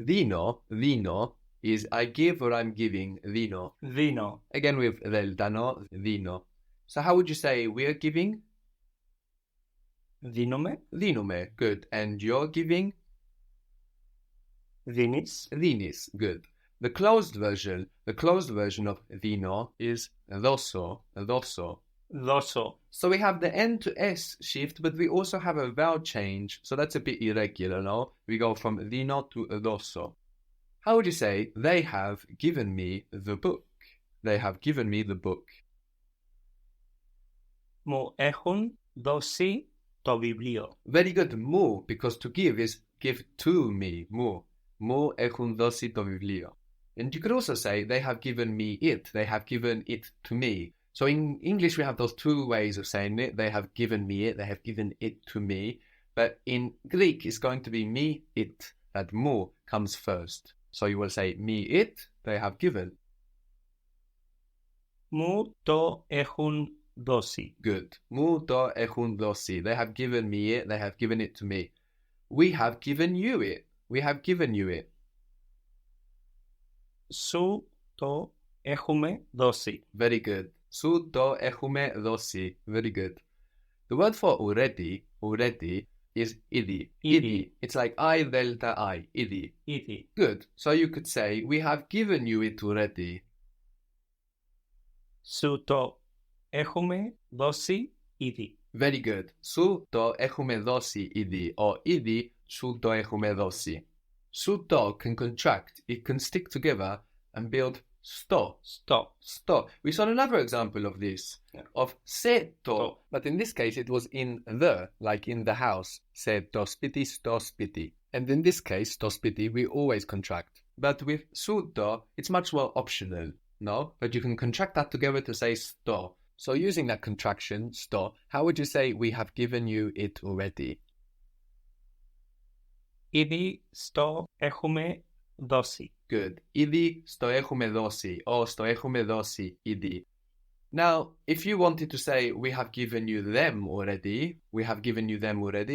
Δίνω is I give or I'm giving. Δίνω. Δίνω. Again with delta, no? Δίνω. So how would you say we're giving? Δίνομαι. Δίνουμε. Good. And you're giving? Δίνεις. Δίνεις. Good. The closed version of δίνω is δώσω. Δώσω. So we have the N to S shift, but we also have a vowel change. So that's a bit irregular, no? We go from δίνω to δώσω. How would you say, they have given me the book? They have given me the book. Μου έχουν δώσει το βιβλίο. Very good. Μου, because to give is give to me. Μου έχουν δώσει το βιβλίο. And you could also say, they have given me it. They have given it to me. So in English, we have those two ways of saying it. They have given me it. They have given it to me. But in Greek, it's going to be me, it. That mu comes first. So you will say, me, it. They have given. Μου το έχουν δώσει. Good. Μου το έχουν δώσει. They have given me it. They have given it to me. We have given you it. We have given you it. Σου το έχουμε δώσει. Very good. Σου το έχουμε δώσει. Very good. The word for already is ήδη. Ήδη. It's like I delta I. Ήδη. Ήδη. Good. So you could say, we have given you it already. Σου το έχουμε δώσει ήδη. Very good. Σου το έχουμε δώσει ήδη. Or ήδη σου το έχουμε δώσει. Σου το can contract. It can stick together and build sto. Στο. We saw another example of this, of se to, but in this case it was in the, like in the house. Se to spiti, sto spiti. And in this case, sto spiti, we always contract. But with su to, it's much more optional, no? But you can contract that together to say sto. So using that contraction, sto, how would you say we have given you it already? Ήδη στο έχουμε δώσει. Good. Ήδη στο έχουμε δώσει, or στο έχουμε δώσει ήδη. Now, if you wanted to say, we have given you them already,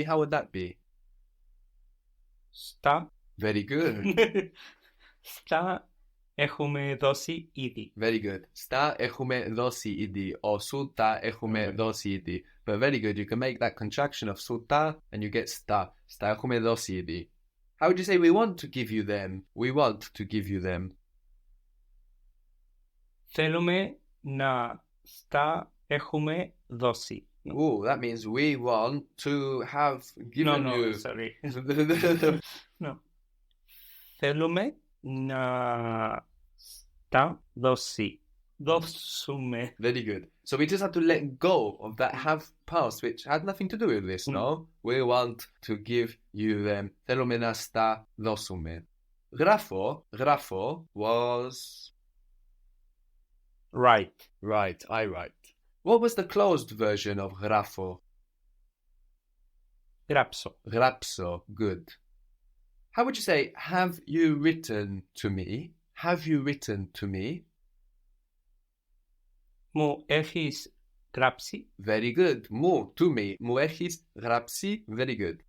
how would that be? Στα. Very good. Στα έχουμε δώσει ήδη. Very good. Στα έχουμε δώσει ήδη, or σου τα έχουμε δώσει ήδη. But very good. You can make that contraction of σου τα, and you get στα. Στα έχουμε δώσει ήδη. How would you say, we want to give you them? We want to give you them. Θέλουμε να στα έχουμε δώσει. Ooh, that means we want to have given you... Sorry. No. Θέλουμε να στα δώσει. Δώσουμε. Very good. So we just have to let go of that have past, which had nothing to do with this, no? We want to give you them. Θέλουμε να στα δώσουμε. Γράφω was... Right. Right, I write. What was the closed version of γράφω? Γράψω. Γράψω, good. How would you say, have you written to me? Have you written to me? Μου έχεις γράψει. Very good. Μου, to me. Μου έχεις γράψει. Very good.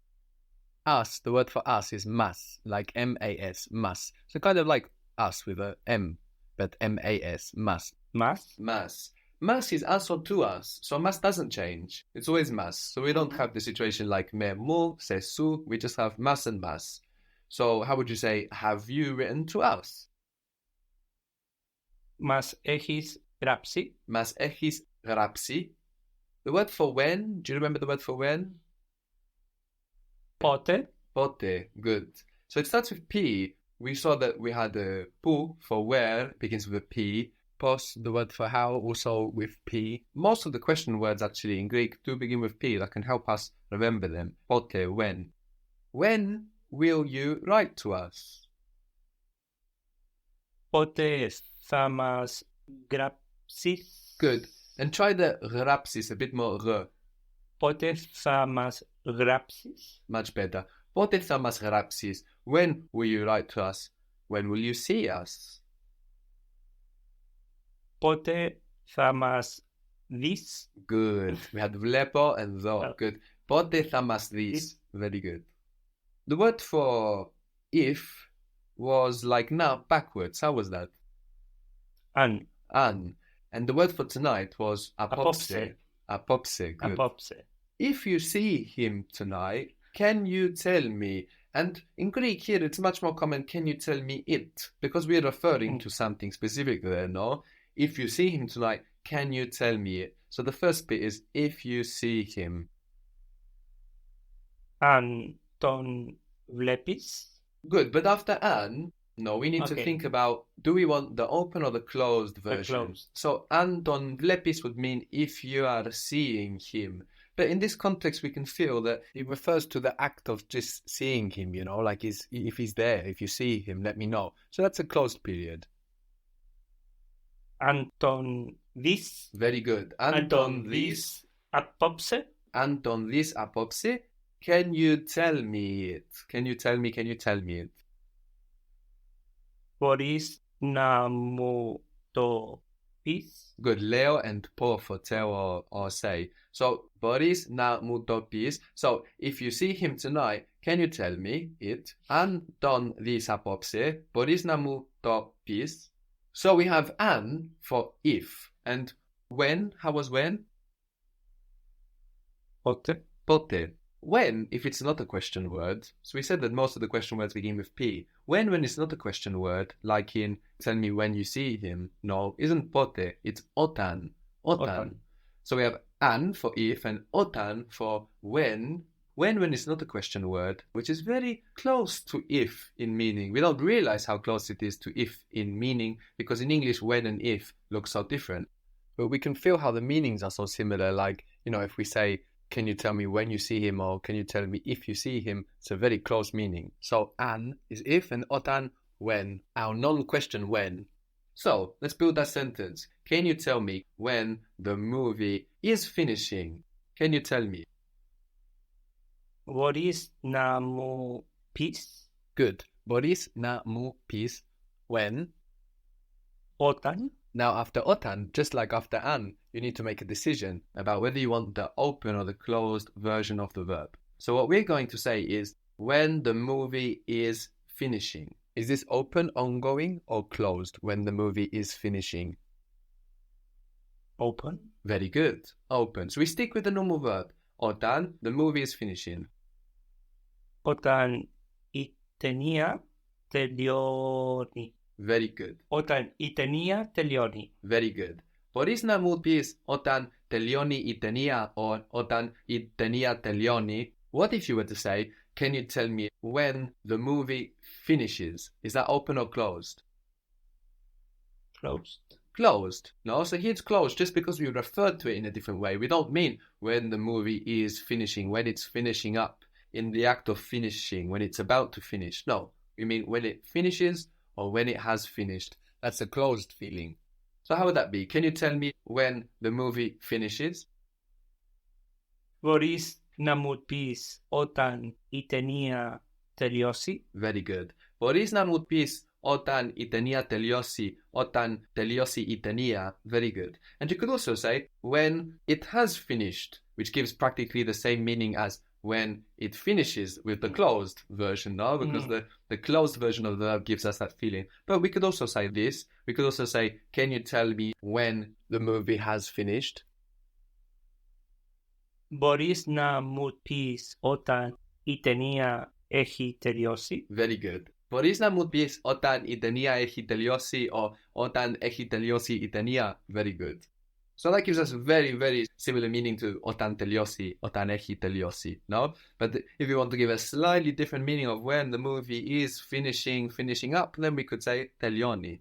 Us, the word for us is mas, like M-A-S, mas. So kind of like us with a M, but M-A-S, mas. Μας. Mas. Mas is us or to us, so mas doesn't change. It's always mas. So we don't have the situation like me, mu, se, su. We just have mas and mas. So how would you say, have you written to us? Μας έχεις γράψει. Mas έχεις γράψει. The word for when, do you remember the word for when? Πότε. Πότε, good. So it starts with P. We saw that we had a που for where, begins with a P. Pos, the word for how, also with P. Most of the question words actually in Greek do begin with P. That can help us remember them. Πότε, when. When will you write to us? Πότε θα μας γράψεις. Good. And try the γράψεις a bit more r. Πότε θα μας γράψεις. Much better. Πότε θα μας γράψεις? When will you write to us? When will you see us? Πότε θα μας δεις. Good. We had βλέπω and δω. Good. Πότε θα μας δεις? Very good. The word for if was like now backwards. How was that? An. An. And the word for tonight was Apopse. Apopse. Good. Apopse. If you see him tonight, can you tell me? And in Greek here, it's much more common, can you tell me it? Because we're referring to something specific there, no? If you see him tonight, can you tell me it? So the first bit is, if you see him. Αν τον βλέπεις. Good, but after an, no, we need to Okay. think about, do we want the open or the closed version? The closed. So an ton vlepis would mean if you are seeing him. But in this context, we can feel that it refers to the act of just seeing him, you know, like if he's there, if you see him, let me know. So that's a closed period. Αν τον δεις. Very good. Αν τον δεις απόψε. Αν τον δεις απόψε. Can you tell me it? Can you tell me it? Μπορείς να μου το πεις. Good. Leo and po for tell or say. So, Boris na mu to pis. So, if you see him tonight, can you tell me it? An don dis apopse. Boris na mu to pis. So we have an for if. And when? How was when? Πότε. Pote. When, if it's not a question word, so we said that most of the question words begin with P. When it's not a question word, like in tell me when you see him, no, isn't pote, it's otan. Otan. So we have an for if and otan for when it's not a question word, which is very close to if in meaning. We don't realize how close it is to if in meaning, because in English when and if look so different. But we can feel how the meanings are so similar, like, you know, if we say, can you tell me when you see him, or can you tell me if you see him? It's a very close meaning. So an is if and otan when, our non-question when. So let's build that sentence. Can you tell me when the movie is finishing? Can you tell me? Μπορείς να μου πεις. Good. Μπορείς να μου πεις when? Όταν. Now after otan, just like after an, you need to make a decision about whether you want the open or the closed version of the verb. So what we're going to say is when the movie is finishing. Is this open, ongoing, or closed when the movie is finishing? Open. Very good. Open. So we stick with the normal verb. Otan, the movie is finishing. Όταν η ταινία τελειώνει. Very good. Όταν η ταινία τελειώνει. Very good. Μπορείς να μου πεις όταν τελειώνει η ταινία or όταν η ταινία τελειώνει? What if you were to say, can you tell me when the movie finishes? Is that open or closed? Closed. Closed. No, so here it's closed just because we refer to it in a different way. We don't mean when the movie is finishing, when it's finishing up, in the act of finishing, when it's about to finish. No, we mean when it finishes or when it has finished. That's a closed feeling. So how would that be? Can you tell me when the movie finishes? Μπορείς να μου πεις όταν η ταινία τελειώσει. Very good. Μπορείς να μου πεις όταν η ταινία τελειώσει, όταν τελειώσει η ταινία. Very good. And you could also say when it has finished, which gives practically the same meaning as when it finishes with the closed version, no? Because the closed version of the verb gives us that feeling. But we could also say this. We could also say, can you tell me when the movie has finished? Μπορείς να μου πεις όταν η ταινία έχει τελειώσει. Very good. Μπορείς να μου πεις όταν η ταινία έχει τελειώσει or όταν έχει τελειώσει η ταινία. Very good. So that gives us very, very similar meaning to όταν τελειώσει, όταν έχει τελειώσει, no? But if you want to give a slightly different meaning of when the movie is finishing up, then we could say τελειώνει.